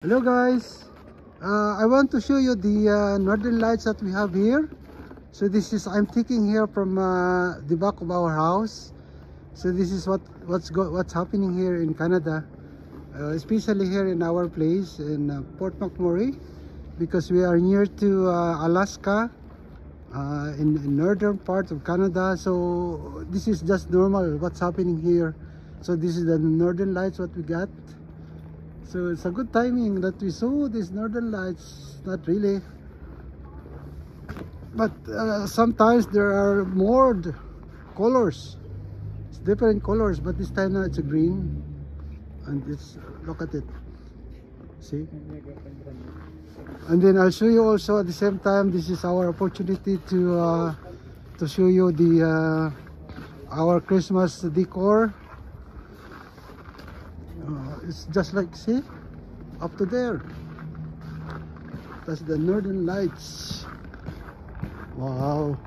Hello guys, I want to show you the northern lights that we have here. So this is, I'm taking here from the back of our house. So this is what's happening here in Canada, especially here in our place in Port McMurray, because we are near to Alaska, in northern part of Canada. So this is just normal what's happening here. So this is the northern lights what we got. So it's a good timing that we saw these northern lights. Not really, but sometimes there are more colors. It's different colors, but this time now it's a green, and it's, look at it, see. And then I'll show you also at the same time, this is our opportunity to show you the our Christmas decor. It's just like, see, up to there, that's the northern lights. Wow.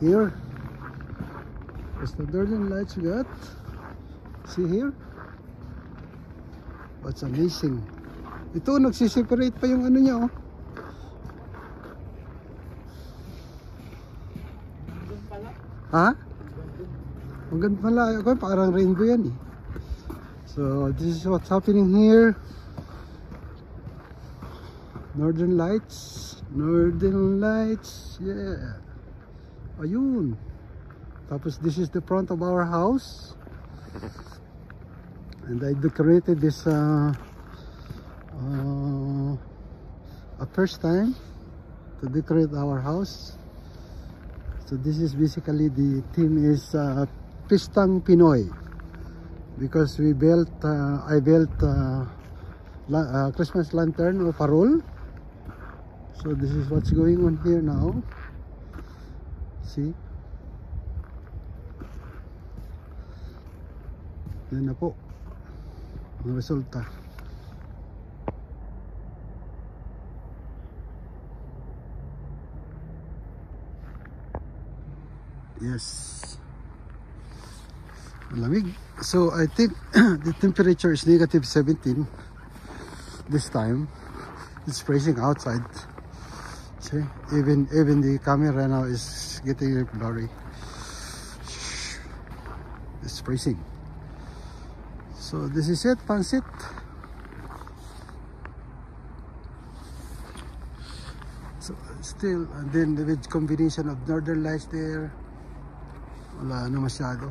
Here, that's the northern lights we got. See here, that's amazing. Ito, nagsiseparate pa yung ano niya, oh. Ha? Maganda pala, parang rainbow yan eh. So this is what's happening here. Northern lights, yeah. Ayun. Tapos this is the front of our house, and I decorated this a first time to decorate our house. So this is basically, the theme is Pistang Pinoy, because we built I built Christmas lantern or parol. So this is what's going on here now. See, yan na po ang resulta. Yes, malamig. So I think the temperature is -17 this time. It's freezing outside. See, even the camera now is getting blurry. It's freezing. So this is it, pansit. So still, and then with combination of northern lights there, wala na masyado.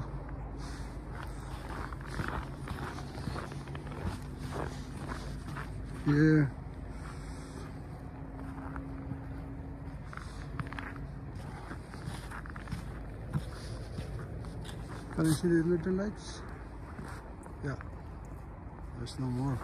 Here, can you see the northern lights? Yeah, there's no more.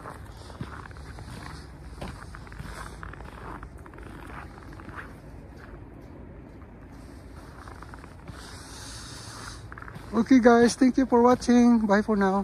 Okay guys, thank you for watching. Bye for now.